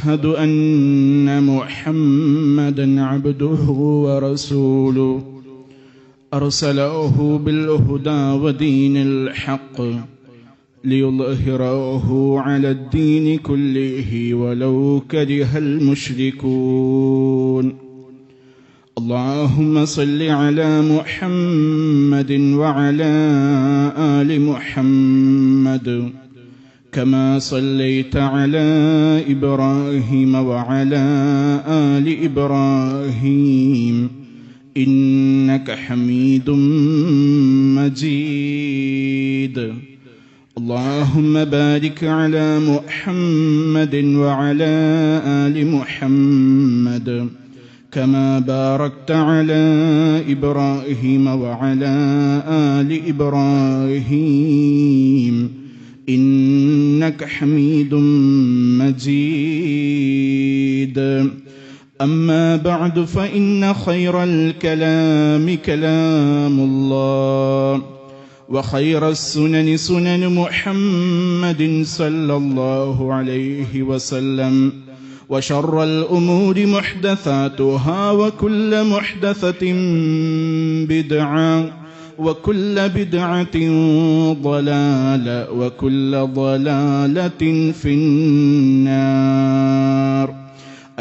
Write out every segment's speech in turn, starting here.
وأشهد أن محمدًا عبده ورسوله أرسله بالهدى ودين الحق ليظهره على الدين كله ولو كره المشركون. اللهم صل على محمد وعلى آل محمد كما صليت على إبراهيم وعلى آل إبراهيم إنك حميد مجيد. اللهم بارك على محمد وعلى آل محمد كما باركت على إبراهيم وعلى آل إبراهيم إنك حميد مجيد. أما بعد فإن خير الكلام كلام الله وخير السنن سنن محمد صلى الله عليه وسلم وشر الأمور محدثاتها وكل محدثة بدعة وكل بدعة ضلالة وكل ضلالة في النار.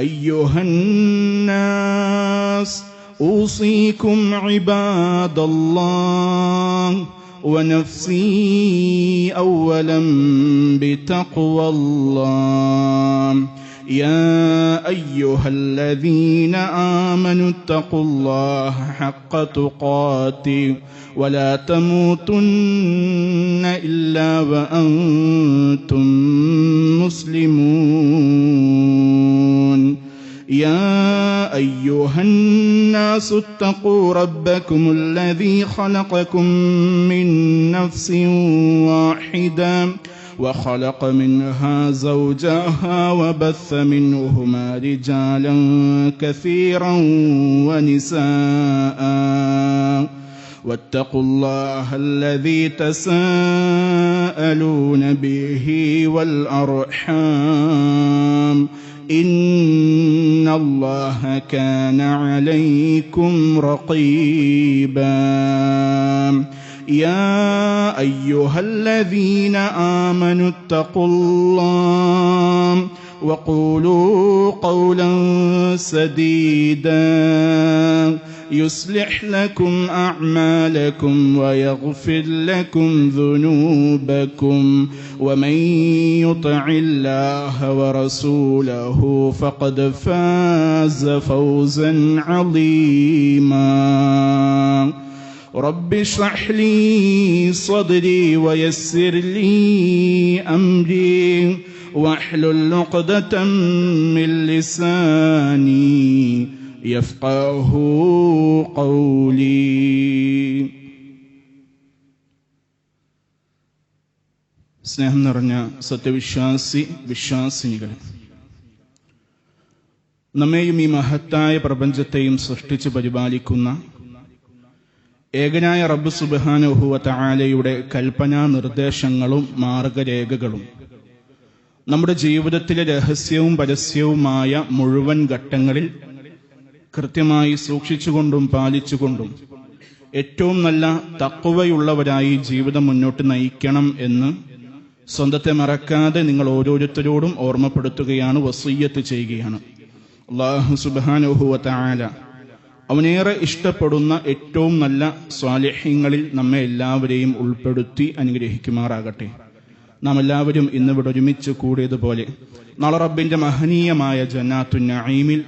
أيها الناس أوصيكم عباد الله ونفسي أولا بتقوى الله. يا أيها الذين آمنوا اتقوا الله حق تقاته ولا تموتن إلا وأنتم مسلمون. يا أيها الناس اتقوا ربكم الذي خلقكم من نفس واحدة وخلق منها زوجها وبث منهما رجالا كثيرا ونساء واتقوا الله الذي تساءلون به والأرحام إن الله كان عليكم رقيبا. يا أيها الذين آمنوا اتقوا الله وقولوا قولا سديدا يصلح لكم أعمالكم ويغفر لكم ذنوبكم ومن يطع الله ورسوله فقد فاز فوزا عظيما. رب اشرح لي صدري ويسر لي أمري واحلل عقدة من لساني يفقه قولي. സ്നേഹം നിറഞ്ഞ വിശ്വാസിനികളെ, നമ്മെയും ഈ മഹത്തായ പ്രപഞ്ചത്തെയും സൃഷ്ടിച്ച് പരിപാലിക്കുന്ന ഏകനായ റബ്ബ് സുബ്ഹാനഹു വ തആലയുടെ കൽപ്പനാ നിർദ്ദേശങ്ങളും മാർഗരേഖകളും നമ്മുടെ ജീവിതത്തിലെ രഹസ്യവും പരസ്യവുമായ മുഴുവൻ ഘട്ടങ്ങളിൽ കൃത്യമായി സൂക്ഷിച്ചുകൊണ്ടും പാലിച്ചുകൊണ്ടും ഏറ്റവും നല്ല തഖ്വയുള്ളവരായി ജീവിതം മുന്നോട്ട് നയിക്കണം എന്ന് സ്വന്തത്തെ മറക്കാതെ നിങ്ങൾ ഓരോരുത്തരോടും ഓർമ്മപ്പെടുത്തുകയാണ്, വസിയ്യത്ത് ചെയ്യുകയാണ്. അല്ലാഹു സുബ്ഹാനഹു വ തആല അവനേറെ ഇഷ്ടപ്പെടുന്ന ഏറ്റവും നല്ല സ്വാലിഹീങ്ങളിൽ നമ്മെ എല്ലാവരെയും ഉൾപ്പെടുത്തി അനുഗ്രഹിക്കുമാറാകട്ടെ. നാം എല്ലാവരും ഇന്നിവിടെ ഒരുമിച്ച് കൂടിയതുപോലെ നാളെ റബ്ബിന്റെ മഹനീയമായ ജന്നാത്തുൻ നഈമിൽ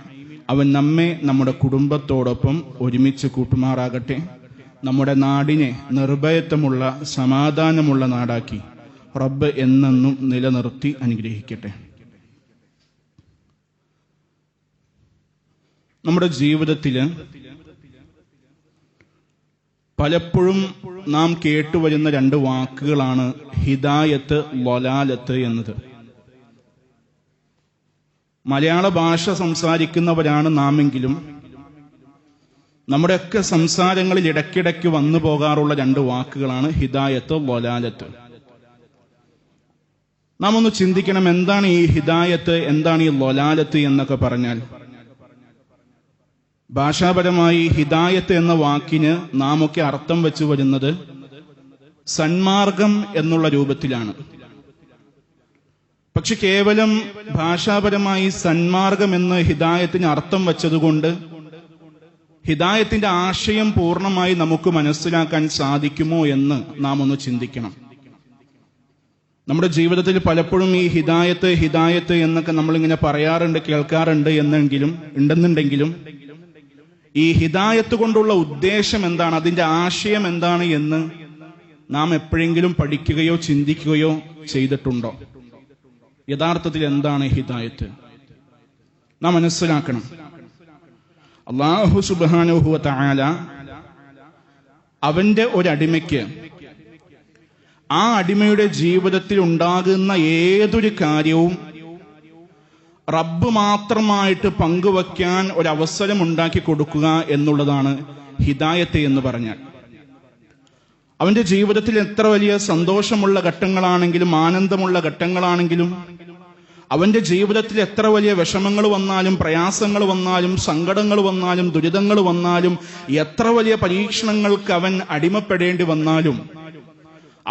അവൻ നമ്മെ നമ്മുടെ കുടുംബത്തോടൊപ്പം ഒരുമിച്ച് കൂട്ടുമാറാകട്ടെ. നമ്മുടെ നാടിനെ നിർഭയത്വമുള്ള സമാധാനമുള്ള നാടാക്കി റബ്ബ് എന്നെന്നും നിലനിർത്തി അനുഗ്രഹിക്കട്ടെ. നമ്മുടെ ജീവിതത്തിൽ പലപ്പോഴും നാം കേട്ടുവരുന്ന രണ്ട് വാക്കുകളാണ് ഹിദായത്ത്, ളലാലത്ത് എന്നത്. മലയാള ഭാഷ സംസാരിക്കുന്നവരാണ് നാമെങ്കിലും നമ്മുടെയൊക്കെ സംസാരങ്ങളിൽ ഇടയ്ക്കിടയ്ക്ക് വന്നു പോകാറുള്ള രണ്ട് വാക്കുകളാണ് ഹിദായത്ത്, ളലാലത്ത്. നാം ഒന്ന് ചിന്തിക്കണം, എന്താണ് ഈ ഹിദായത്ത്, എന്താണ് ഈ ലൊലാലത്ത് എന്നൊക്കെ പറഞ്ഞാൽ. ഭാഷാപരമായി ഹിദായത്ത് എന്ന വാക്കിന് നാം ഒക്കെ അർത്ഥം വെച്ചു വരുന്നത് സന്മാർഗം എന്നുള്ള രൂപത്തിലാണ്. പക്ഷെ കേവലം ഭാഷാപരമായി സന്മാർഗം എന്ന് ഹിദായത്തിന് അർത്ഥം വച്ചതുകൊണ്ട് ഹിദായത്തിന്റെ ആശയം പൂർണ്ണമായി നമുക്ക് മനസ്സിലാക്കാൻ സാധിക്കുമോ എന്ന് നാം ഒന്ന് ചിന്തിക്കണം. നമ്മുടെ ജീവിതത്തിൽ പലപ്പോഴും ഈ ഹിദായത്ത് എന്നൊക്കെ നമ്മളിങ്ങനെ പറയാറുണ്ട്, കേൾക്കാറുണ്ട് ഉണ്ടെന്നുണ്ടെങ്കിലും ഈ ഹിദായത്ത് കൊണ്ടുള്ള ഉദ്ദേശം എന്താണ്, അതിന്റെ ആശയം എന്താണ് എന്ന് നാം എപ്പോഴെങ്കിലും പഠിക്കുകയോ ചിന്തിക്കുകയോ ചെയ്തിട്ടുണ്ടോ? യഥാർത്ഥത്തിൽ എന്താണ് ഹിദായത്ത് നാം മനസ്സിലാക്കണം. അല്ലാഹു സുബ്ഹാനഹു വ തആല അവന്റെ ഒരടിമയ്ക്ക് ആ അടിമയുടെ ജീവിതത്തിൽ ഉണ്ടാകുന്ന ഏതൊരു കാര്യവും റബ്ബ് മാത്രമായിട്ട് പങ്കുവയ്ക്കാൻ ഒരവസരം ഉണ്ടാക്കി കൊടുക്കുക എന്നുള്ളതാണ് ഹിദായത്ത് എന്ന് പറഞ്ഞാൽ. അവന്റെ ജീവിതത്തിൽ എത്ര വലിയ സന്തോഷമുള്ള ഘട്ടങ്ങളാണെങ്കിലും ആനന്ദമുള്ള ഘട്ടങ്ങളാണെങ്കിലും അവന്റെ ജീവിതത്തിൽ എത്ര വലിയ വിഷമങ്ങൾ വന്നാലും പ്രയാസങ്ങൾ വന്നാലും സങ്കടങ്ങൾ വന്നാലും ദുരിതങ്ങൾ വന്നാലും എത്ര വലിയ പരീക്ഷണങ്ങൾക്ക് അവൻ അടിമപ്പെടേണ്ടി വന്നാലും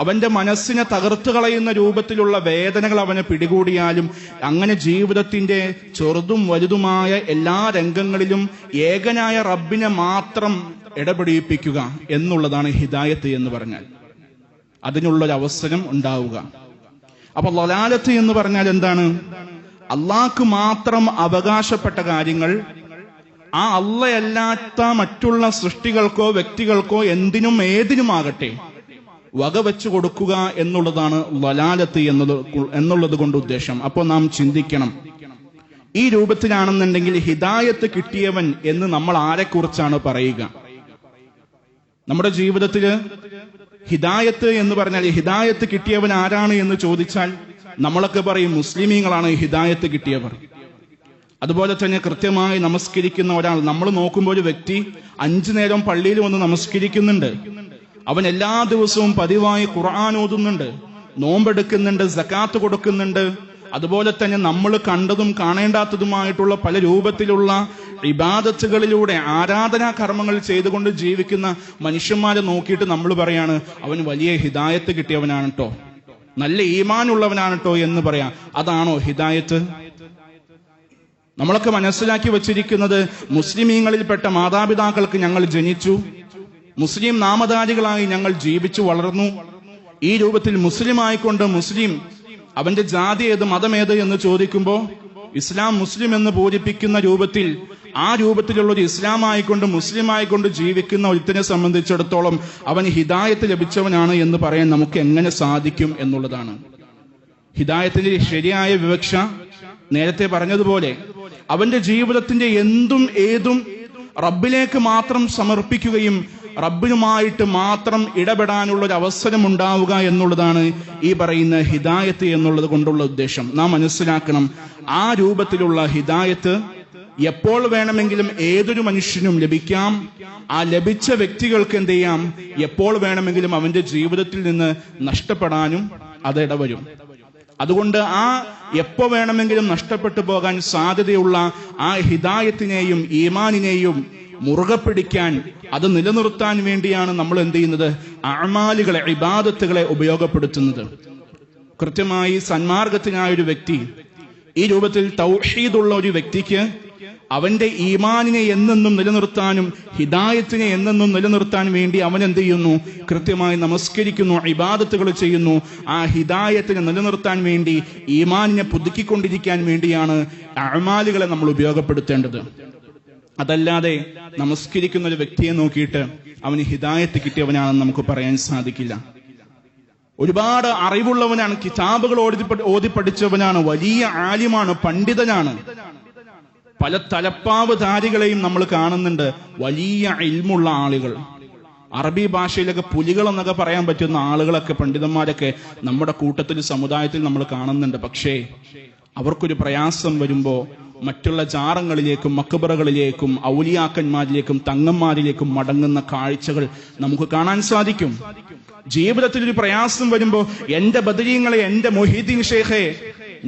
അവന്റെ മനസ്സിനെ തകർത്തു കളയുന്ന രൂപത്തിലുള്ള വേദനകൾ അവനെ പിടികൂടിയാലും അങ്ങനെ ജീവിതത്തിന്റെ ചെറുതും വലുതുമായ എല്ലാ രംഗങ്ങളിലും ഏകനായ റബ്ബിനെ മാത്രം ഇടപെടിപ്പിക്കുക എന്നുള്ളതാണ് ഹിദായത്ത് എന്ന് പറഞ്ഞാൽ. അതിനുള്ളൊരു അവസരം ഉണ്ടാവുക. അപ്പൊ ലലാലത്ത് എന്ന് പറഞ്ഞാൽ എന്താണ്? അള്ളാഹ്ക്ക് മാത്രം അവകാശപ്പെട്ട കാര്യങ്ങൾ ആ അള്ളയല്ലാത്ത മറ്റുള്ള സൃഷ്ടികൾക്കോ വ്യക്തികൾക്കോ എന്തിനും ഏതിനുമാകട്ടെ വകവെച്ചു കൊടുക്കുക എന്നുള്ളതാണ് ലലാലത്ത് എന്നുള്ളത് കൊണ്ട് ഉദ്ദേശം. അപ്പോൾ നാം ചിന്തിക്കണം, ഈ രൂപത്തിലാണെന്നുണ്ടെങ്കിൽ ഹിദായത്ത് കിട്ടിയവൻ എന്ന് നമ്മൾ ആരെക്കുറിച്ചാണ് പറയുക? നമ്മുടെ ജീവിതത്തില് ഹിദായത്ത് എന്ന് പറഞ്ഞാൽ ഹിദായത്ത് കിട്ടിയവൻ ആരാണ് എന്ന് ചോദിച്ചാൽ നമ്മളൊക്കെ പറയും മുസ്ലിമീങ്ങളാണ് ഹിദായത്ത് കിട്ടിയവർ. അതുപോലെ തന്നെ കൃത്യമായി നമസ്കരിക്കുന്ന ഒരാൾ, നമ്മൾ നോക്കുമ്പോൾ ഒരു വ്യക്തി 5 നേരം പള്ളിയിൽ വന്ന് നമസ്കരിക്കുന്നുണ്ട്, അവൻ എല്ലാ ദിവസവും പതിവായി ഖുർആൻ ഓതുന്നുണ്ട്, നോമ്പെടുക്കുന്നുണ്ട്, സകാത്ത് കൊടുക്കുന്നുണ്ട്, അതുപോലെ തന്നെ നമ്മൾ കണ്ടതും കാണേണ്ടാത്തതുമായിട്ടുള്ള പല രൂപത്തിലുള്ള ഇബാദത്തുകളിലൂടെ ആരാധനാ കർമ്മങ്ങൾ ചെയ്തുകൊണ്ട് ജീവിക്കുന്ന മനുഷ്യന്മാരെ നോക്കിയിട്ട് നമ്മൾ പറയാണ് അവൻ വലിയ ഹിദായത്ത് കിട്ടിയവനാണ് കേട്ടോ, നല്ല ഈമാനുള്ളവനാണ് കേട്ടോ എന്ന് പറയാം. അതാണോ ഹിദായത്ത്? നമ്മളൊക്കെ മനസ്സിലാക്കി വച്ചിരിക്കുന്നത് മുസ്ലിമീങ്ങളിൽപ്പെട്ട മാതാപിതാക്കൾക്ക് ഞങ്ങൾ ജനിച്ചു, മുസ്ലിം നാമധാരികളായി ഞങ്ങൾ ജീവിച്ചു വളർന്നു, ഈ രൂപത്തിൽ മുസ്ലിം ആയിക്കൊണ്ട് മുസ്ലിം അവന്റെ ജാതി ഏത് മതമേത് എന്ന് ചോദിക്കുമ്പോൾ ഇസ്ലാം മുസ്ലിം എന്ന് ബോധിപ്പിക്കുന്ന രൂപത്തിൽ ആ രൂപത്തിലുള്ള ഒരു ഇസ്ലാം ആയിക്കൊണ്ട് മുസ്ലിം ആയിക്കൊണ്ട് ജീവിക്കുന്ന ഒരുത്തിനെ സംബന്ധിച്ചിടത്തോളം അവൻ ഹിദായത്ത് ലഭിച്ചവനാണ് എന്ന് പറയാൻ നമുക്ക് എങ്ങനെ സാധിക്കും എന്നുള്ളതാണ്. ഹിദായത്തിന്റെ ശരിയായ വിവക്ഷ നേരത്തെ പറഞ്ഞതുപോലെ അവന്റെ ജീവിതത്തിന്റെ എന്തും ഏതും റബ്ബിലേക്ക് മാത്രം സമർപ്പിക്കുകയും റബ്ബിനുമായിട്ട് മാത്രം ഇടപെടാനുള്ള ഒരു അവസരം ഉണ്ടാവുക എന്നുള്ളതാണ് ഈ പറയുന്ന ഹിദായത്ത് എന്നുള്ളത് കൊണ്ടുള്ള ഉദ്ദേശം. നാം മനസ്സിലാക്കണം, ആ രൂപത്തിലുള്ള ഹിദായത്ത് എപ്പോൾ വേണമെങ്കിലും ഏതൊരു മനുഷ്യനും ലഭിക്കാം. ആ ലഭിച്ച വ്യക്തികൾക്ക് എന്ത് ചെയ്യാം? എപ്പോൾ വേണമെങ്കിലും അവന്റെ ജീവിതത്തിൽ നിന്ന് നഷ്ടപ്പെടാനും അത് ഇടവരും. അതുകൊണ്ട് ആ എപ്പോ വേണമെങ്കിലും നഷ്ടപ്പെട്ടു പോകാൻ സാധ്യതയുള്ള ആ ഹിദായത്തിനെയും ഈമാനിനെയും മുറുകെ പിടിക്കാൻ, അത് നിലനിർത്താൻ വേണ്ടിയാണ് നമ്മൾ എന്ത് ചെയ്യുന്നത്? അഅമാലുകളെ, ഇബാദത്തുകളെ ഉപയോഗപ്പെടുത്തുന്നത്. കൃത്യമായി സന്മാർഗത്തിനായ ഒരു വ്യക്തി, ഈ രൂപത്തിൽ തൗഹീദുള്ള ഒരു വ്യക്തിക്ക് അവന്റെ ഈമാനിനെ എന്നെന്നും നിലനിർത്താനും ഹിദായത്തിനെ എന്നെന്നും നിലനിർത്താൻ വേണ്ടി അവൻ എന്ത് ചെയ്യുന്നു? കൃത്യമായി നമസ്കരിക്കുന്നു, ഇബാദത്തുകൾ ചെയ്യുന്നു. ആ ഹിദായത്തിനെ നിലനിർത്താൻ വേണ്ടി, ഈമാനിനെ പുതുക്കിക്കൊണ്ടിരിക്കാൻ വേണ്ടിയാണ് അഅമാലുകളെ നമ്മൾ ഉപയോഗപ്പെടുത്തേണ്ടത്. അതല്ലാതെ നമസ്കരിക്കുന്ന ഒരു വ്യക്തിയെ നോക്കിയിട്ട് അവന് ഹിദായത്ത് കിട്ടിയവനാണെന്ന് നമുക്ക് പറയാൻ സാധിക്കില്ല. ഒരുപാട് അറിവുള്ളവനാണ്, കിതാബുകൾ ഓതി പഠിച്ചവനാണ്, വലിയ ആലിമാണ്, പണ്ഡിതനാണ്. പല തലപ്പാവുധാരികളെയും നമ്മൾ കാണുന്നുണ്ട്, വലിയ ഇൽമുള്ള ആളുകൾ. അറബി ഭാഷയിലൊക്കെ പുലികൾ എന്നൊക്കെ പറയാൻ പറ്റുന്ന ആളുകളൊക്കെ, പണ്ഡിതന്മാരൊക്കെ നമ്മുടെ കൂട്ടത്തിൽ, സമുദായത്തിൽ നമ്മൾ കാണുന്നുണ്ട്. പക്ഷേ അവർക്കൊരു പ്രയാസം വരുമ്പോ മറ്റുള്ള ജാറങ്ങളിലേക്കും മക്ബറകളിലേക്കും ഔലിയാക്കന്മാരിലേക്കും തങ്ങന്മാരിലേക്കും മടങ്ങുന്ന കാഴ്ചകൾ നമുക്ക് കാണാൻ സാധിക്കും. ജീവിതത്തിൽ ഒരു പ്രയാസം വരുമ്പോ എന്റെ ബദരീങ്ങളെ, എന്റെ മൊഹീദ്ദീൻ ഷേഖെ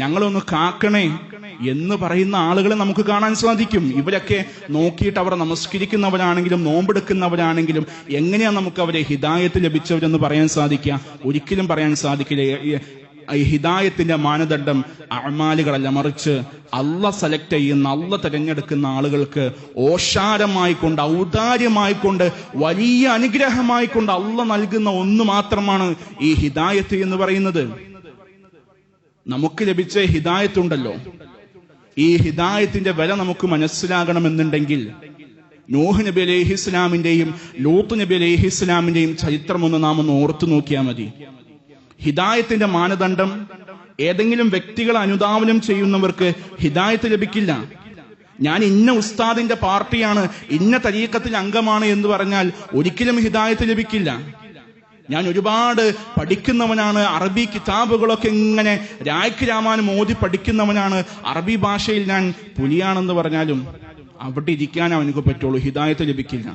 ഞങ്ങളൊന്ന് കാക്കണേ എന്ന് പറയുന്ന ആളുകളെ നമുക്ക് കാണാൻ സാധിക്കും. ഇവരൊക്കെ നോക്കിയിട്ട് അവർ നമസ്കരിക്കുന്നവരാണെങ്കിലും നോമ്പെടുക്കുന്നവരാണെങ്കിലും എങ്ങനെയാണ് നമുക്ക് അവരെ ഹിദായത്ത് ലഭിച്ചവരെന്ന് പറയാൻ സാധിക്കുക? ഒരിക്കലും പറയാൻ സാധിക്കില്ല. ഹിദായത്തിന്റെ മാനദണ്ഡം അഅ്മാലുകളല്ല, മറിച്ച് അള്ള സെലക്ട് ചെയ്യുന്ന, അള്ള തിരഞ്ഞെടുക്കുന്ന ആളുകൾക്ക് ഓശാരമായിക്കൊണ്ട്, ഔദാര്യമായിക്കൊണ്ട്, വലിയ അനുഗ്രഹമായിക്കൊണ്ട് അള്ള നൽകുന്ന ഒന്ന് മാത്രമാണ് ഈ ഹിദായത്ത് എന്ന് പറയുന്നത്. നമുക്ക് ലഭിച്ച ഹിദായത്തുണ്ടല്ലോ, ഈ ഹിദായത്തിന്റെ വില നമുക്ക് മനസ്സിലാകണമെന്നുണ്ടെങ്കിൽ നൂഹ് നബി അലൈഹിസ്സലാമിന്റെയും ലൂത്ത് നബി അലൈഹിസ്സലാമിന്റെയും ചരിത്രം നാം ഒന്ന് ഓർത്തു നോക്കിയാൽ മതി. ഹിദായത്തിന്റെ മാനദണ്ഡം ഏതെങ്കിലും വ്യക്തികളെ അനുധാവനം ചെയ്യുന്നവർക്ക് ഹിദായത്ത് ലഭിക്കില്ല. ഞാൻ ഇന്ന ഉസ്താദിന്റെ പാർട്ടിയാണ്, ഇന്ന തരീഖത്തിൽ അംഗമാണ് എന്ന് പറഞ്ഞാൽ ഒരിക്കലും ഹിദായത്ത് ലഭിക്കില്ല. ഞാൻ ഒരുപാട് പഠിക്കുന്നവനാണ്, അറബി കിതാബുകളൊക്കെ ഇങ്ങനെ രായ്ക്ക് രാമാനും ഓതി പഠിക്കുന്നവനാണ്, അറബി ഭാഷയിൽ ഞാൻ പുലിയാണെന്ന് പറഞ്ഞാലും അവിടെ ഇരിക്കാൻ അവനക്ക് പറ്റുള്ളൂ, ഹിദായത്ത് ലഭിക്കില്ല.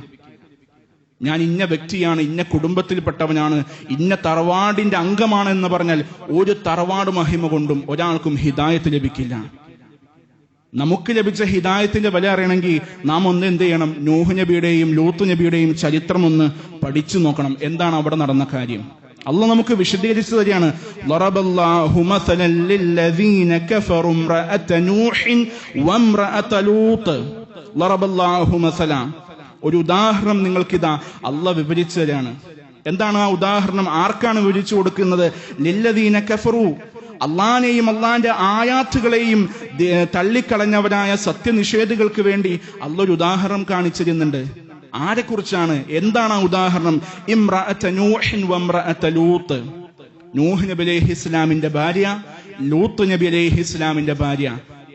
ഞാൻ ഇന്ന വ്യക്തിയാണ്, ഇന്ന കുടുംബത്തിൽപ്പെട്ടവനാണ്, ഇന്ന തറവാടിന്റെ അംഗമാണ് എന്ന് പറഞ്ഞാൽ ഒരു തറവാട് മഹിമ കൊണ്ടും ഒരാൾക്കും ഹിദായത്ത് ലഭിക്കില്ല. നമുക്ക് ലഭിച്ച ഹിദായത്തിന്റെ വില അറിയണമെങ്കിൽ നാം ഒന്ന് എന്ത് ചെയ്യണം? നൂഹ് നബിയുടെയും ലൂത്ത് നബിയുടെയും ചരിത്രം ഒന്ന് പഠിച്ചു നോക്കണം. എന്താണ് അവിടെ നടന്ന കാര്യം? അള്ളാഹ് നമുക്ക് വിശദീകരിച്ചു തരികയാണ്. ളറബല്ലാഹു മസലൻ ലില്ലദീന കഫറു ഇംറഅത നൂഹിൻ വഇംറഅത ലൂത്ത്. ളറബല്ലാഹു മസല, ഒരു ഉദാഹരണം നിങ്ങൾക്കിതാ അള്ളാഹ് വിവരിച്ചു തരികയാണ്. എന്താണ് ആ ഉദാഹരണം? ആർക്കാണ് വിവരിച്ചു കൊടുക്കുന്നത്? ലില്ലദീന കഫറു, അള്ളാനെയും അള്ളാന്റെ ആയാത്തുകളെയും തള്ളിക്കളഞ്ഞവരായ സത്യനിഷേധികൾക്ക് വേണ്ടി അള്ളാഹ് ഒരു ഉദാഹരണം കാണിച്ചിരുന്നുണ്ട്. ആരെക്കുറിച്ചാണ്? എന്താണ് ആ ഉദാഹരണം? ഇംറഅത നൂഹിൻ വഇംറഅത ലൂത്ത്. നൂഹ് നബി അലൈഹിസ്സലാമിന്റെ ഭാര്യ, ലൂത്ത് നബി അലൈഹിസ്സലാമിന്റെ ഭാര്യ,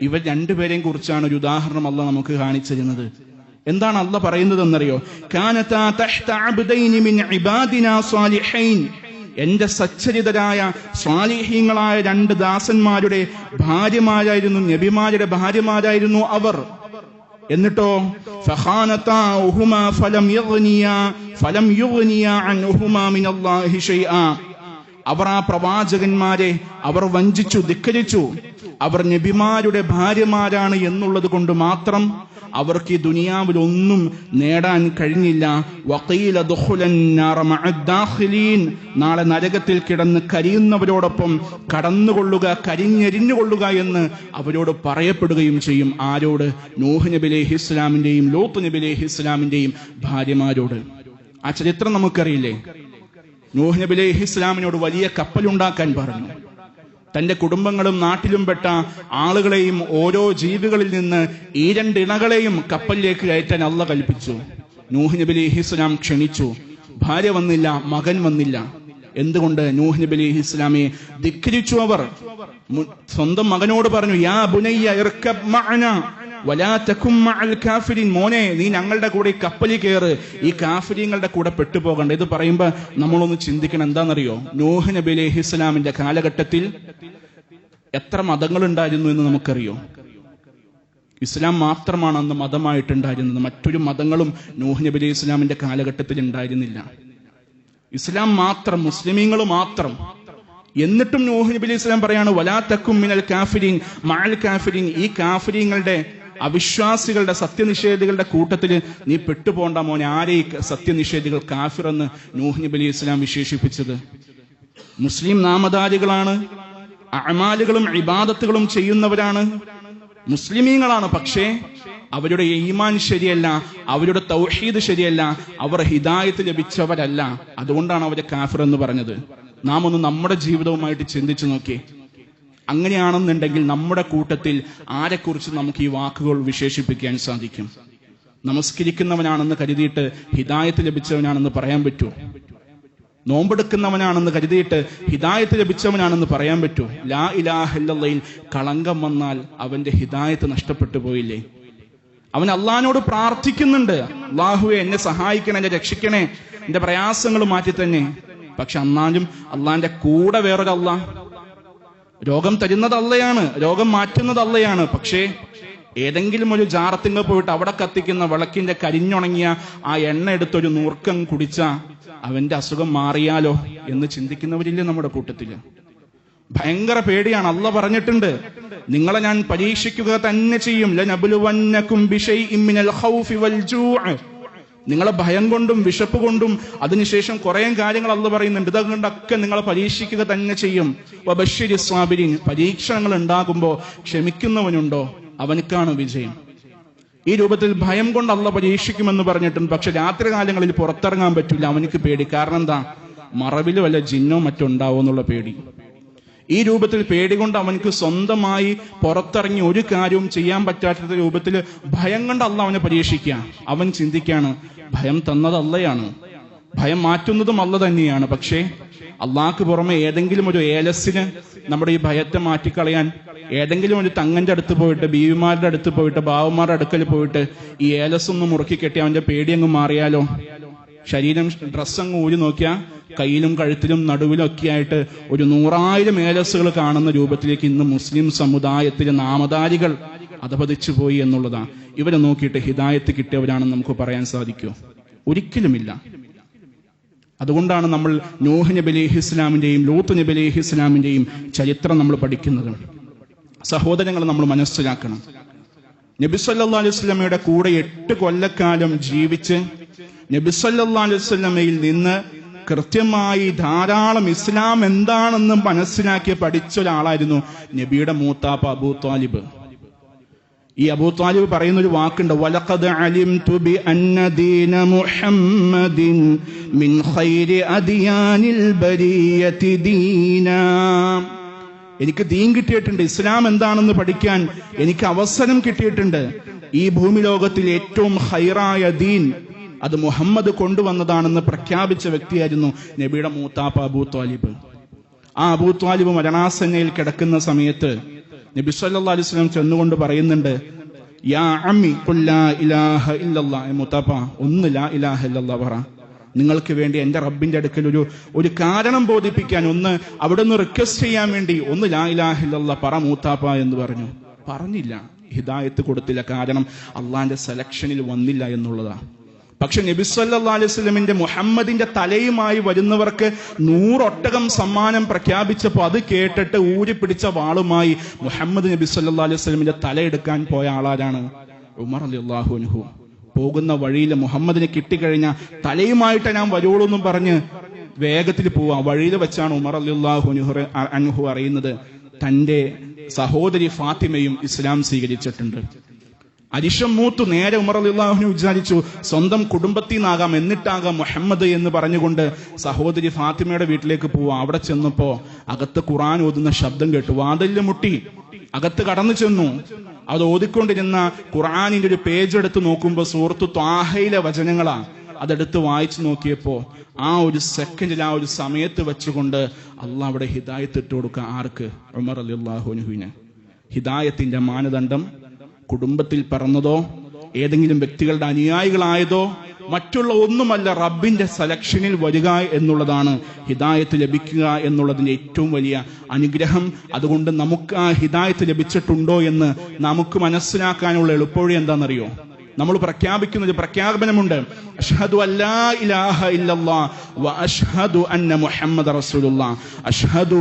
ഇവർ രണ്ടുപേരെയും കുറിച്ചാണ് ഒരു ഉദാഹരണം അള്ളാഹ് നമുക്ക് കാണിച്ചിരുന്നത്. എന്താണ് അള്ളാഹ് പറയുന്നത് എന്നറിയോ? കാനതാ തഹ്ത അബ്ദൈനി മിൻ ഇബാദിനാ സാലിഹൈൻ, എന്റെ സച്ചരിതരായ സ്വാലിഹീങ്ങളായ രണ്ട് ദാസന്മാരുടെ ഭാര്യമാരായിരുന്നു, നബിമാരുടെ ഭാര്യമാരായിരുന്നു അവർ. എന്നിട്ടോ ഫഖാനതാഹുമാ ഫലം യുഗ്നിയാ അൻഹുമാ മിനല്ലാഹി ശൈആ, അവർ ആ പ്രവാചകന്മാരെ അവർ വഞ്ചിച്ചു, ധിക്കരിച്ചു. അവർ നബിമാരുടെ ഭാര്യമാരാണ് എന്നുള്ളത് കൊണ്ട് മാത്രം അവർക്ക് ഈ ദുനിയാവിൽ ഒന്നും നേടാൻ കഴിഞ്ഞില്ല. വഖീല ദുഖുലൻ നാറ മഅദ്ദാഖിലീൻ, നാളെ നരകത്തിൽ കിടന്ന് കരിയുന്നവരോടൊപ്പം കടന്നുകൊള്ളുക, കരിഞ്ഞെരിഞ്ഞുകൊള്ളുക എന്ന് അവരോട് പറയപ്പെടുകയും ചെയ്യും. ആരോട്? നൂഹ് നബി അലൈഹിസ്സലാമിന്റെയും ലൂത്ത് നബി അലൈഹിസ്സലാമിന്റെയും ഭാര്യമാരോട്. ആ ചരിത്രം നമുക്കറിയില്ലേ? നൂഹ് നബി അലൈഹിസ്സലാമിനോട് വലിയ കപ്പലുണ്ടാക്കാൻ പറഞ്ഞു. തന്റെ കുടുംബങ്ങളും നാട്ടിലും പെട്ട ആളുകളെയും ഓരോ ജീവികളിൽ നിന്ന് ഈ രണ്ടിണകളെയും കപ്പലിലേക്ക് കയറ്റാൻ അള്ളാഹ് കൽപ്പിച്ചു. നൂഹ് നബി അലൈഹിസ്സലാം ക്ഷണിച്ചു, ഭാര്യ വന്നില്ല, മകൻ വന്നില്ല. എന്തുകൊണ്ട്? നൂഹ് നബി അലൈഹിസ്സലാമയെ ധിക്കരിച്ചു. അവർ സ്വന്തം മകനോട് പറഞ്ഞു, യാ ബുനയ്യ ഇർകബ് മഅനാ വലാ തകും മഅൽ കാഫിരീൻ, മോനെ നീ ഞങ്ങളുടെ കൂടെ ഈ കപ്പലിൽ കയറ്, ഈ കാഫിരീങ്ങളുടെ കൂടെ പെട്ടുപോകണ്ട. ഇത് പറയുമ്പോ നമ്മളൊന്ന് ചിന്തിക്കണം. എന്താണെന്നറിയോ? നൂഹ് നബി അലൈഹിസ്സലാമിന്റെ കാലഘട്ടത്തിൽ എത്ര മതങ്ങൾ ഉണ്ടായിരുന്നു എന്ന് നമുക്കറിയോ? ഇസ്ലാം മാത്രമാണ് അന്ന് മതമായിട്ടുണ്ടായിരുന്നത്. മറ്റൊരു മതങ്ങളും നൂഹ് നബി അലൈഹിസ്സലാമിന്റെ കാലഘട്ടത്തിൽ ഉണ്ടായിരുന്നില്ല. ഇസ്ലാം മാത്രം, മുസ്ലിമീങ്ങൾ മാത്രം. എന്നിട്ടും നൂഹ് നബി അലൈഹിസ്സലാം പറയാണ്, വലാ തകും മിനൽ കാഫിരീൻ മഅൽ കാഫിരീൻ, ഈ കാഫിരീങ്ങളുടെ, അവിശ്വാസികളുടെ, സത്യനിഷേധികളുടെ കൂട്ടത്തിൽ നീ പെട്ടുപോണ്ട മോനെ. ആരെ ഈ സത്യനിഷേധികൾ, കാഫിർ എന്ന് നൂഹ് നബി അലൈഹിസ്സലാം വിശേഷിപ്പിച്ചത്? മുസ്ലിം നാമധാരികളാണ്, അഅമാലുകളും ഇബാദത്തുകളും ചെയ്യുന്നവരാണ്, മുസ്ലിമീങ്ങളാണ്. പക്ഷേ അവരുടെ ഈമാൻ ശരിയല്ല, അവരുടെ തൗഹീദ് ശരിയല്ല, അവർ ഹിദായത്ത് ലഭിച്ചവരല്ല. അതുകൊണ്ടാണ് അവരെ കാഫിർ എന്ന് പറഞ്ഞത്. നാം ഒന്ന് നമ്മുടെ ജീവിതവുമായിട്ട് ചിന്തിച്ചു നോക്കി. അങ്ങനെയാണെന്നുണ്ടെങ്കിൽ നമ്മുടെ കൂട്ടത്തിൽ ആരെക്കുറിച്ച് നമുക്ക് ഈ വാക്കുകൾ വിശേഷിപ്പിക്കാൻ സാധിക്കും? നമസ്കരിക്കുന്നവനാണെന്ന് കരുതിയിട്ട് ഹിദായത്ത് ലഭിച്ചവനാണെന്ന് പറയാൻ പറ്റുമോ? നോമ്പെടുക്കുന്നവനാണെന്ന് കരുതിയിട്ട് ഹിദായത്ത് ലഭിച്ചവനാണെന്ന് പറയാൻ പറ്റുമോ? ലാ ഇലാഹ ഇല്ലല്ലാഹയിൽ കളങ്കം വന്നാൽ അവന്റെ ഹിദായത്ത് നഷ്ടപ്പെട്ടു പോയില്ലേ? അവൻ അള്ളാഹിനോട് പ്രാർത്ഥിക്കുന്നുണ്ട്, അള്ളാഹുവേ എന്നെ സഹായിക്കണേ, എന്നെ രക്ഷിക്കണേ, എന്റെ പ്രയാസങ്ങൾ മാറ്റി തന്നെ. പക്ഷെ എന്നാലും അള്ളാഹിന്റെ കൂടെ വേറൊരു അള്ളാഹ്. രോഗം തരുന്നത് അള്ളയാണ്, രോഗം മാറ്റുന്നത് അള്ളയാണ്. പക്ഷേ ഏതെങ്കിലും ഒരു ജാറത്തിങ്ങ പോയിട്ട് അവിടെ കത്തിക്കുന്ന വിളക്കിന്റെ കരിഞ്ഞുണങ്ങിയ ആ എണ്ണ എടുത്തൊരു നൂർക്കം കുടിച്ച അവന്റെ അസുഖം മാറിയാലോ എന്ന് ചിന്തിക്കുന്നവരില്ലേ നമ്മുടെ കൂട്ടത്തില്? ഭയങ്കര പേടിയാണ്. അള്ളാഹ് പറഞ്ഞിട്ടുണ്ട്, നിങ്ങളെ ഞാൻ പരീക്ഷിക്കുക തന്നെ ചെയ്യും. ലനബ്ലുവന്നകും ബിശൈഇൻ മിനൽ ഖൗഫി വൽ ജൂഅ്. നിങ്ങളെ ഭയം കൊണ്ടും വിശപ്പ് കൊണ്ടും അതിനുശേഷം കുറെ കാര്യങ്ങൾ അള്ളാഹ് പറയുന്നുണ്ട്. ഇതുകൊണ്ടൊക്കെ നിങ്ങളെ പരീക്ഷിക്കുക തന്നെ ചെയ്യും. വബശ്ശിരിസ് സ്വാബിരീൻ. പരീക്ഷണങ്ങൾ ഉണ്ടാകുമ്പോ ക്ഷമിക്കുന്നവനുണ്ടോ അവനക്കാണ് വിജയം. ഈ രൂപത്തിൽ ഭയം കൊണ്ട് അള്ളാഹ് പരീക്ഷിക്കുമെന്ന് പറഞ്ഞിട്ടുണ്ട്. പക്ഷെ രാത്രി കാലങ്ങളിൽ പുറത്തിറങ്ങാൻ പറ്റില്ല, അവനക്ക് പേടി. കാരണം എന്താ? മറവിൽ വല്ല ജിന്നോ മറ്റോ ഉണ്ടാവോ എന്നുള്ള പേടി. ഈ രൂപത്തിൽ പേടി കൊണ്ട് അവനക്ക് സ്വന്തമായി പുറത്തിറങ്ങി ഒരു കാര്യവും ചെയ്യാൻ പറ്റാത്ത രൂപത്തിൽ ഭയം കൊണ്ട് അള്ളാഹ് അവനെ പരീക്ഷിക്കുക. അവൻ ചിന്തിക്കാണ്, ഭയം തന്നത് അള്ളയാണ്, ഭയം മാറ്റുന്നതും അള്ള തന്നെയാണ്. പക്ഷേ അള്ളാഹ്ക്ക് പുറമെ ഏതെങ്കിലും ഒരു ഏലസിന് നമ്മുടെ ഈ ഭയത്തെ മാറ്റിക്കളയാൻ ഏതെങ്കിലും ഒരു തങ്ങന്റെ അടുത്ത് പോയിട്ട്, ബീവിമാരുടെ അടുത്ത് പോയിട്ട്, ബാവന്മാരുടെ അടുക്കൽ പോയിട്ട് ഈ ഏലസൊന്ന് മുറുക്കി കെട്ടി അവന്റെ പേടി അങ്ങ് മാറിയാലോ? ശരീരം ഡ്രസ്സ് അങ്ങ് ഊരി നോക്കിയാൽ കയ്യിലും കഴുത്തിലും നടുവിലും ഒക്കെ ആയിട്ട് ഒരു 100,000 ഏലസുകൾ കാണുന്ന രൂപത്തിലേക്ക് ഇന്ന് മുസ്ലിം സമുദായത്തിലെ നാമധാരികൾ അധപതിച്ചു പോയി എന്നുള്ളതാണ്. ഇവരെ നോക്കിയിട്ട് ഹിദായത്ത് കിട്ടിയവരാണെന്ന് നമുക്ക് പറയാൻ സാധിക്കുമോ? ഒരിക്കലുമില്ല. അതുകൊണ്ടാണ് നമ്മൾ നൂഹ് നബി അലൈഹി ഇസ്ലാമിന്റെയും ലൂത്ത് നബി അലൈഹി ഇസ്ലാമിന്റെയും ചരിത്രം നമ്മൾ പഠിക്കുന്നത്. സഹോദരങ്ങൾ, നമ്മൾ മനസ്സിലാക്കണം, നബി സല്ലല്ലാഹു അലൈഹി വസല്ലമയുടെ കൂടെ 8 കൊല്ലക്കാലം ജീവിച്ച് നബി സല്ലല്ലാഹു അലൈഹി വസല്ലമയിൽ നിന്ന് കൃത്യമായി ധാരാളം ഇസ്ലാം എന്താണെന്ന് മനസ്സിലാക്കി പഠിച്ച ഒരാളായിരുന്നു നബിയുടെ മൂത്താപ്പ അബൂ ത്വാലിബ്. ഈ അബൂ ത്വാലിബ് പറയുന്ന ഒരു വാക്കുണ്ട്, വലഖദ് അലിംതു ബി അന്ന ദീന മുഹമ്മദിൻ മിൻ ഖൈരി അദിയാനിൽ ബരിയതി ദീനാ. എനിക്ക് ദീൻ കിട്ടിയിട്ടുണ്ട്, ഇസ്ലാം എന്താണെന്ന് പഠിക്കാൻ എനിക്ക് അവസരം കിട്ടിയിട്ടുണ്ട്. ഈ ഭൂമി ലോകത്തിൽ ഏറ്റവും ഖൈറായ ദീൻ അത് മുഹമ്മദ് കൊണ്ടുവന്നതാണെന്ന് പ്രഖ്യാപിച്ച വ്യക്തിയായിരുന്നു നബിയുടെ മൂത്താപ്പ അബൂ ത്വാലിബ്. ആ അബൂ ത്വാലിബ് മരണാസന്നയിൽ കിടക്കുന്ന സമയത്ത് നബി സല്ലല്ലാഹു അലൈഹി വസല്ലം ചെന്നുകൊണ്ട് പറയുന്നുണ്ട്, യാ അമ്മി ഖുൽ ലാ ഇലാഹ ഇല്ലല്ലാഹ്. മൂത്താപ്പ, ഒന്ന് ലാ ഇലാഹ ഇല്ലല്ലാഹ് പറ. നിങ്ങൾക്ക് വേണ്ടി എന്റെ റബ്ബിന്റെ അടുക്കൽ ഒരു കാരണം ബോധിപ്പിക്കാൻ, ഒന്ന് അവിടെ നിന്ന് റിക്വസ്റ്റ് ചെയ്യാൻ വേണ്ടി ഒന്ന് ലാ ഇലാഹ ഇല്ലല്ലാഹ് പറ മൂത്താപ്പ എന്ന് പറഞ്ഞു. പറഞ്ഞില്ല, ഹിദായത്ത് കൊടുത്തില്ല. കാരണം അള്ളാന്റെ സെലക്ഷനിൽ വന്നില്ല എന്നുള്ളതാ. പക്ഷെ നബി സല്ലല്ലാഹു അലൈഹി വസല്ലമിന്റെ മുഹമ്മദിന്റെ തലയുമായി വരുന്നവർക്ക് 100 ഒട്ടകം സമ്മാനം പ്രഖ്യാപിച്ചപ്പോൾ അത് കേട്ടിട്ട് ഊരിപ്പിടിച്ച വാളുമായി മുഹമ്മദ് നബി സല്ലല്ലാഹു അലൈഹി വസല്ലമിന്റെ തലയെടുക്കാൻ പോയ ആളാരാണ്? ഉമർ റളിയല്ലാഹു അൻഹു. പോകുന്ന വഴിയിൽ മുഹമ്മദിനെ കിട്ടിക്കഴിഞ്ഞ തലയുമായിട്ട് ഞാൻ വരുള്ളൂ എന്നും പറഞ്ഞ് വേഗത്തിൽ പോവാ. വഴിയിൽ വെച്ചാണ് ഉമർ റളിയല്ലാഹു അൻഹു അറിയുന്നത് തന്റെ സഹോദരി ഫാത്തിമയും ഇസ്ലാം സ്വീകരിച്ചിട്ടുണ്ട്. അരിശം മൂത്തു. നേരെ ഉമർ റളിയല്ലാഹു അൻഹു വിചാരിച്ചു സ്വന്തം കുടുംബത്തിൽ നിന്നാകാം, എന്നിട്ടാകാം മുഹമ്മദ് എന്ന് പറഞ്ഞുകൊണ്ട് സഹോദരി ഫാത്തിമയുടെ വീട്ടിലേക്ക് പോവാ. അവിടെ ചെന്നപ്പോ അകത്ത് ഖുർആൻ ഓതുന്ന ശബ്ദം കേട്ടു. വാതിലിൽ മുട്ടി അകത്ത് കടന്നു ചെന്നു. അത് ഓതിക്കൊണ്ടിരുന്ന ഖുർആനിന്റെ ഒരു പേജ് എടുത്ത് നോക്കുമ്പോൾ സൂറത്തു ത്വാഹയിലെ വചനങ്ങളാ. അതെടുത്ത് വായിച്ചു നോക്കിയപ്പോ ആ ഒരു സെക്കൻഡിൽ, ആ ഒരു സമയത്ത് വെച്ചുകൊണ്ട് അള്ളാഹ് അവിടെ ഹിദായത്ത് ഇട്ട് കൊടുക്കുക. ആർക്ക്? ഉമർ റളിയല്ലാഹു അൻഹുവിന്. ഹിദായത്തിന്റെ മാനദണ്ഡം കുടുംബത്തിൽ പറഞ്ഞതോ ഏതെങ്കിലും വ്യക്തികളുടെ അനുയായികളായതോ മറ്റുള്ള ഒന്നുമല്ല, റബ്ബിന്റെ സെലക്ഷനിൽ വരിക എന്നുള്ളതാണ് ഹിദായത്ത് ലഭിക്കുക എന്നുള്ളതിന്റെ ഏറ്റവും വലിയ അനുഗ്രഹം. അതുകൊണ്ട് നമുക്ക് ആ ഹിദായത്ത് ലഭിച്ചിട്ടുണ്ടോ എന്ന് നമുക്ക് മനസ്സിലാക്കാനുള്ള എളുപ്പവഴി എന്താണെന്നറിയോ? നമ്മൾ പ്രഖ്യാപിക്കുന്ന ഒരു പ്രഖ്യാപനമുണ്ട്, അഷ്ഹദു അല്ലാ ഇലാഹ ഇല്ലല്ലാഹ് വ അഷ്ഹദു അന്ന മുഹമ്മദ റസൂലുള്ളാഹ്. അഷ്ഹദു,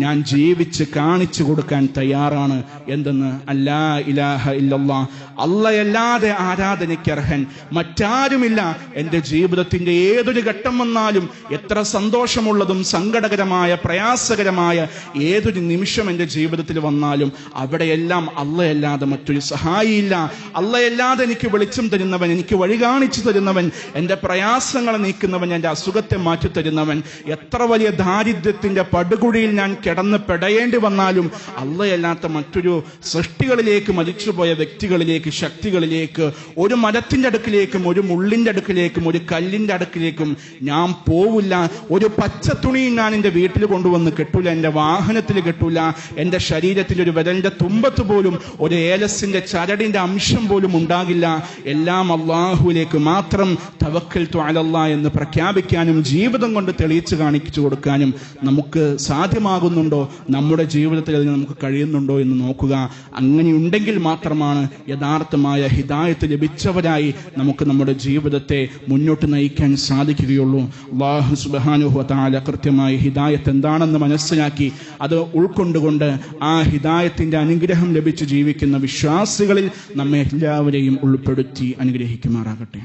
ഞാൻ ജീവിച്ച് കാണിച്ചു കൊടുക്കാൻ തയ്യാറാണ് എന്തെന്ന്. അല്ലാ ഇലാഹ ഇല്ലല്ലാഹ്, അല്ലാഹയല്ലാതെ ആരാധനയ്ക്ക് അർഹൻ മറ്റാരുമില്ല. എന്റെ ജീവിതത്തിന്റെ ഏതൊരു ഘട്ടം വന്നാലും, എത്ര സന്തോഷമുള്ളതും സങ്കടകരമായ പ്രയാസകരമായ ഏതൊരു നിമിഷം എന്റെ ജീവിതത്തിൽ വന്നാലും അവിടെയെല്ലാം അല്ലാഹയല്ലാതെ മറ്റൊരു സഹായിയില്ല. അല്ലാഹയല്ലാതെ എനിക്ക് വെളിച്ചം തരുന്നവൻ, എനിക്ക് വഴി കാണിച്ചു തരുന്നവൻ, എന്റെ പ്രയാസങ്ങളെ നീക്കുന്നവൻ, എന്റെ അസുഖത്തെ മാറ്റി തരുന്നവൻ. എത്ര വലിയ ദാരിദ്ര്യത്തിന്റെ പടുകുഴിയിൽ ഞാൻ കിടന്ന് പെടയേണ്ടി വന്നാലും അല്ലാഹയല്ലാത്ത മറ്റൊരു സൃഷ്ടികളിലേക്ക്, മരിച്ചുപോയ വ്യക്തികളിലേക്ക്, ശക്തികളിലേക്ക്, ഒരു മരത്തിന്റെ അടുക്കിലേക്കും ഒരു മുള്ളിന്റെ അടുക്കിലേക്കും ഒരു കല്ലിന്റെ അടുക്കിലേക്കും ഞാൻ പോവില്ല. ഒരു പച്ച തുണിയും ഞാൻ എന്റെ വീട്ടിൽ കൊണ്ടുവന്ന് കെട്ടൂല, എന്റെ വാഹനത്തിൽ കെട്ടൂല, എന്റെ ശരീരത്തിൽ ഒരു വിരലിന്റെ തുമ്പത്ത് പോലും ഒരു ഏലസിന്റെ ചരടിന്റെ അംശം പോലും ഉണ്ടാകില്ല. എല്ലാം അള്ളാഹുവിലേക്ക് മാത്രം തവക്കൽതു അലല്ലാഹ് എന്ന് പ്രഖ്യാപിക്കാനും ജീവിതം കൊണ്ട് തെളിയിച്ചു കാണിച്ചു കൊടുക്കാനും നമുക്ക് സാധ്യമാകുന്നുണ്ടോ, നമ്മുടെ ജീവിതത്തിൽ അതിന് നമുക്ക് കഴിയുന്നുണ്ടോ എന്ന് നോക്കുക. അങ്ങനെയുണ്ടെങ്കിൽ മാത്രമാണ് യഥാർത്ഥമായ ഹിദായത്ത് ലഭിച്ചവരായി നമുക്ക് നമ്മുടെ ജീവിതത്തെ മുന്നോട്ട് നയിക്കാൻ സാധിക്കുകയുള്ളൂ. അല്ലാഹു സുബ്ഹാനഹു വ തആല കൃത്യമായി ഹിദായത്ത് എന്താണെന്ന് മനസ്സിലാക്കി അത് ഉൾക്കൊണ്ടുകൊണ്ട് ആ ഹിദായത്തിന്റെ അനുഗ്രഹം ലഭിച്ച് ജീവിക്കുന്ന വിശ്വാസികളിൽ നമ്മെ എല്ലാവരെയും ഉൾപ്പെടുത്തി അനുഗ്രഹിക്കുമാറാകട്ടെ.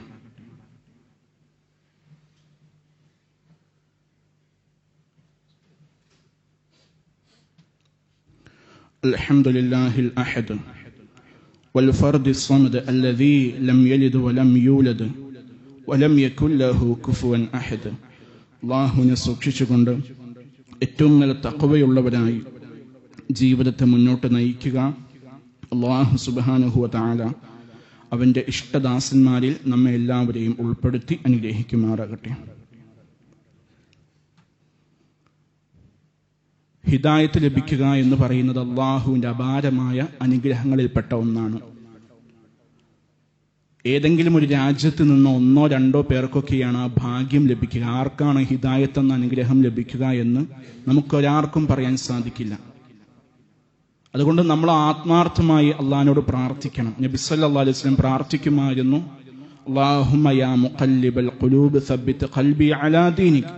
അൽഹംദുലില്ലാഹിൽ അഹദ് വൽ ഫർദിസ് സമദ് അല്ലദീ ലം യലിദ് വലം യൂലദ് വലം യകുൻ ലഹു കുഫുവൻ അഹദ്. അല്ലാഹുവിനെ സൂക്ഷിച്ചുകൊണ്ട് ഏറ്റവും നല്ല തഖ്വയുള്ളവരായി ജീവിതത്തെ മുന്നോട്ട് നയിക്കുക. അല്ലാഹു സുബ്ഹാനഹു വ തആല അവന്റെ ഇഷ്ടദാസന്മാരിൽ നമ്മെ എല്ലാവരെയും ഉൾപ്പെടുത്തി അനുഗ്രഹിക്കുമാറാകട്ടെ. ഹിദായത്ത് ലഭിക്കുക എന്ന് പറയുന്നത് അള്ളാഹുവിന്റെ അപാരമായ അനുഗ്രഹങ്ങളിൽപ്പെട്ട ഒന്നാണ്. ഏതെങ്കിലും ഒരു രാജ്യത്ത് നിന്ന് ഒന്നോ രണ്ടോ പേർക്കൊക്കെയാണ് ആ ഭാഗ്യം ലഭിക്കുക. ആർക്കാണ് ഹിദായത്ത് എന്ന അനുഗ്രഹം ലഭിക്കുക എന്ന് നമുക്കൊരാർക്കും പറയാൻ സാധിക്കില്ല. അതുകൊണ്ട് നമ്മൾ ആത്മാർത്ഥമായി അള്ളാഹിനോട് പ്രാർത്ഥിക്കണം. നബി സല്ലല്ലാഹു അലൈഹി വസല്ലം പ്രാർത്ഥിക്കുമായിരുന്നു, അല്ലാഹുമ്മ യാ മുഖല്ലിബൽ ഖുലൂബ് സബ്ബിത് ഖൽബി അലാ ദീനിക്.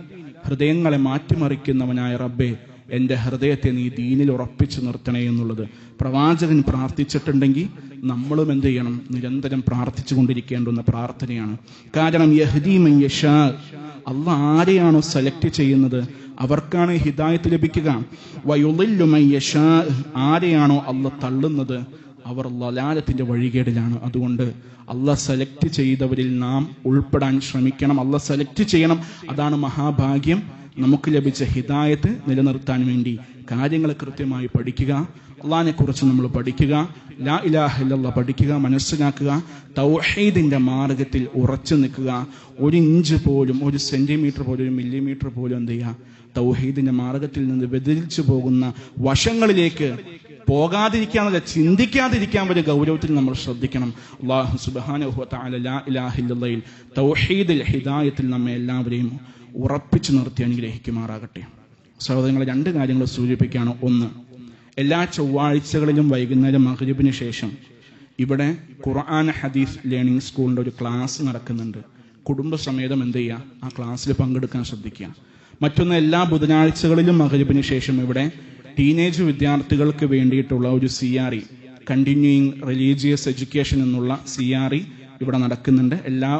ഹൃദയങ്ങളെ മാറ്റിമറിക്കുന്നവനായ റബ്ബേ, എൻ്റെ ഹൃദയത്തെ നീ ദീനിൽ ഉറപ്പിച്ചു നിർത്തണേ എന്നുള്ളത് പ്രവാചകൻ പ്രാർത്ഥിച്ചിട്ടുണ്ടെങ്കിൽ നമ്മളും എന്ത് ചെയ്യണം? നിരന്തരം പ്രാർത്ഥിച്ചു കൊണ്ടിരിക്കേണ്ടുന്ന പ്രാർത്ഥനയാണ്. കാരണം യഹ്ദീ മൻ യശാ, അല്ലാഹ് ആരെയാണോ സെലക്ട് ചെയ്യുന്നത് അവർക്കാണ് ഹിദായത്ത് ലഭിക്കുക. വയുളില്ലു മൻ യശാ, ആരെയാണോ അല്ലാഹ് തള്ളുന്നത് അവർ ലലാലത്തിന്റെ വഴികേടിലാണ്. അതുകൊണ്ട് അല്ലാഹ് സെലക്ട് ചെയ്തവരിൽ നാം ഉൾപ്പെടാൻ ശ്രമിക്കണം. അല്ലാഹ് സെലക്ട് ചെയ്യണം. അതാണ് മഹാഭാഗ്യം. നമുക്ക് ലഭിച്ച ഹിദായത്ത് നിലനിർത്താൻ വേണ്ടി കാര്യങ്ങൾ കൃത്യമായി പഠിക്കുക, അള്ളാഹിനെ കുറിച്ച് നമ്മൾ പഠിക്കുക, ലാ ഇലാഹ ഇല്ലല്ലാഹ് പഠിക്കുക, മനസ്സിലാക്കുക, തൗഹീദിന്റെ മാർഗത്തിൽ ഉറച്ചു നിൽക്കുക. ഒരു ഇഞ്ച് പോലും, ഒരു സെന്റിമീറ്റർ പോലും, ഒരു മില്ലിമീറ്റർ പോലും എന്ത് ചെയ്യുക? തൗഹീദിന്റെ മാർഗത്തിൽ നിന്ന് വ്യതിരിച്ചു പോകുന്ന വശങ്ങളിലേക്ക് പോകാതിരിക്കാനല്ല, ചിന്തിക്കാതിരിക്കാൻ വരെ ഗൗരവത്തിൽ നമ്മൾ ശ്രദ്ധിക്കണം. അല്ലാഹു സുബ്ഹാനഹു വ തആല ലാ ഇലാഹ ഇല്ലല്ലാഹിൽ തൗഹീദിൽ ഹിദായത്തിൽ നമ്മെ എല്ലാവരെയും ഉറപ്പിച്ചു നിർത്തി അനുഗ്രഹിക്കുമാറാകട്ടെ. സഹോദരങ്ങളെ, രണ്ട് കാര്യങ്ങൾ സൂചിപ്പിക്കുകയാണ്. ഒന്ന്, എല്ലാ ചൊവ്വാഴ്ചകളിലും വൈകുന്നേരം മഗ്രിബിന് ശേഷം ഇവിടെ ഖുർആൻ ഹദീസ് ലേണിംഗ് സ്കൂളിൻ്റെ ഒരു ക്ലാസ് നടക്കുന്നുണ്ട്. കുടുംബസമേതം എന്ത് ചെയ്യുക? ആ ക്ലാസ്സിൽ പങ്കെടുക്കാൻ ശ്രദ്ധിക്കുക. മറ്റൊന്ന്, എല്ലാ ബുധനാഴ്ചകളിലും മഗ്രിബിന് ശേഷം ഇവിടെ ടീനേജ് വിദ്യാർത്ഥികൾക്ക് വേണ്ടിയിട്ടുള്ള ഒരു CRE, കണ്ടിന്യൂയിങ് റിലീജിയസ് എഡ്യൂക്കേഷൻ എന്നുള്ള CRE ഇവിടെ നടക്കുന്നുണ്ട്. എല്ലാ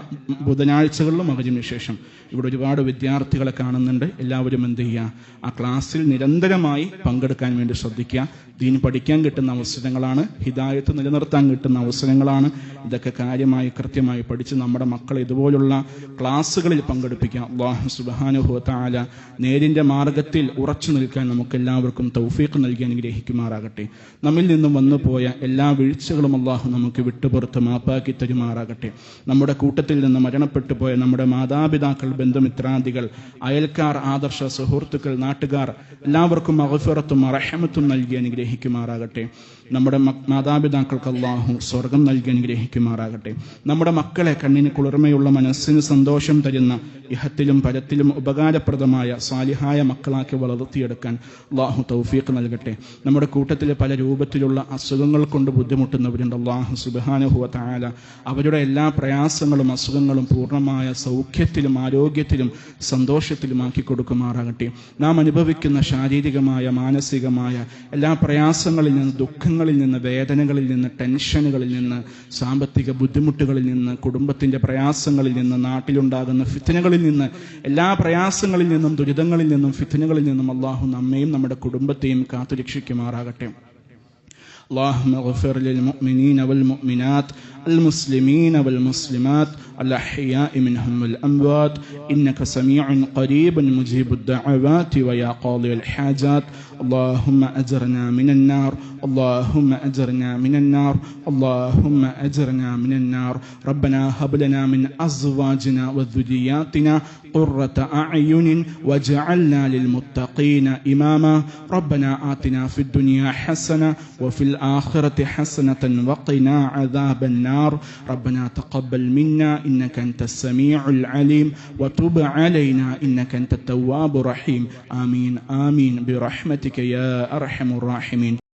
ബുധനാഴ്ചകളിലും മഗ്രിബിന് ശേഷം ഇവിടെ ഒരുപാട് വിദ്യാർത്ഥികളെ കാണുന്നുണ്ട്. എല്ലാവരും എന്ത് ചെയ്യുക? ആ ക്ലാസ്സിൽ നിരന്തരമായി പങ്കെടുക്കാൻ വേണ്ടി ശ്രദ്ധിക്കുക. ദീൻ പഠിക്കാൻ കിട്ടുന്ന അവസരങ്ങളാണ്, ഹിദായത്ത് നിലനിർത്താൻ കിട്ടുന്ന അവസരങ്ങളാണ്. ഇതൊക്കെ കാര്യമായി കൃത്യമായി പഠിച്ച് നമ്മുടെ മക്കളെ ഇതുപോലുള്ള ക്ലാസ്സുകളിൽ പങ്കെടുപ്പിക്കുക. അല്ലാഹു സുബ്ഹാനഹു വ തആല നേരിന്റെ മാർഗത്തിൽ ഉറച്ചു നിൽക്കാൻ നമുക്ക് എല്ലാവർക്കും തൗഫീഖ് നൽകി അനുഗ്രഹിക്കുമാറാകട്ടെ. നമ്മിൽ നിന്നും വന്നുപോയ എല്ലാ വീഴ്ചകളും അല്ലാഹു നമുക്ക് വിട്ടുപുറത്ത് മാപ്പാക്കി തരുമാറാകട്ടെ. നമ്മുടെ കൂട്ടത്തിൽ നിന്ന് മരണപ്പെട്ടു പോയ നമ്മുടെ മാതാപിതാക്കൾ, ബന്ധുമിത്രാദികൾ, അയൽക്കാർ, ആദർശ സുഹൃത്തുക്കൾ, നാട്ടുകാർ എല്ലാവർക്കും മഗ്ഫിറത്തും റഹ്മത്തും നൽകി അനുഗ്രഹിക്കുമാറാകട്ടെ. നമ്മുടെ മാതാപിതാക്കൾക്ക് അല്ലാഹു സ്വർഗം നൽകി അനുഗ്രഹിക്കുമാറാകട്ടെ. നമ്മുടെ മക്കളെ കണ്ണിന് കുളിർമയുള്ള, മനസ്സിന് സന്തോഷം തരുന്ന, ഇഹത്തിലും പരത്തിലും ഉപകാരപ്രദമായ സാലിഹായ മക്കളാക്കി വളർത്തിയെടുക്കാൻ അല്ലാഹു തൗഫീഖ് നൽകട്ടെ. നമ്മുടെ കൂട്ടത്തിൽ പല രൂപത്തിലുള്ള അസുഖങ്ങൾ കൊണ്ട് ബുദ്ധിമുട്ടുന്നവരുണ്ട്. അല്ലാഹു സുബ്ഹാനഹു വ തആല അവരുടെ എല്ലാ പ്രയാസങ്ങളും അസുഖങ്ങളും പൂർണ്ണമായ സൗഖ്യത്തിലും ആരോഗ്യത്തിലും സന്തോഷത്തിലുമാക്കി കൊടുക്കുമാറാകട്ടെ. നാം അനുഭവിക്കുന്ന ശാരീരികമായ മാനസികമായ എല്ലാ പ്രയാസങ്ങളിൽ നിന്ന്, ദുഃഖങ്ങളിൽ നിന്ന്, വേദനകളിൽ നിന്ന്, ടെൻഷനുകളിൽ നിന്ന്, സാമ്പത്തിക ബുദ്ധിമുട്ടുകളിൽ നിന്ന്, കുടുംബത്തിന്റെ പ്രയാസങ്ങളിൽ നിന്ന്, നാട്ടിലുണ്ടാകുന്ന ഫിത്നകളിൽ നിന്ന്, എല്ലാ പ്രയാസങ്ങളിൽ നിന്നും, ദുരിതങ്ങളിൽ നിന്നും, ഫിത്നകളിൽ നിന്നും അല്ലാഹു നമ്മയും നമ്മുടെ കുടുംബത്തെയും കാത്തുരക്ഷിക്കുമാറാകട്ടെ. اللهم اغفر للمؤمنين والمؤمنات المسلمين والمسلمات الأحياء منهم والأموات إنك سميع قريب مجيب الدعوات ويا قاضي الحاجات اللهم أجرنا من النار اللهم أجرنا من النار اللهم أجرنا من النار ربنا هب لنا من أزواجنا وذرياتنا قرة أعين واجعلنا للمتقين إماما ربنا آتنا في الدنيا حسنة وفي الآخرة حسنة وقنا عذاب النار ربنا تقبل منا إنك أنت السميع العليم وتب علينا إنك أنت التواب الرحيم آمين آمين برحمتك يا أرحم الراحمين.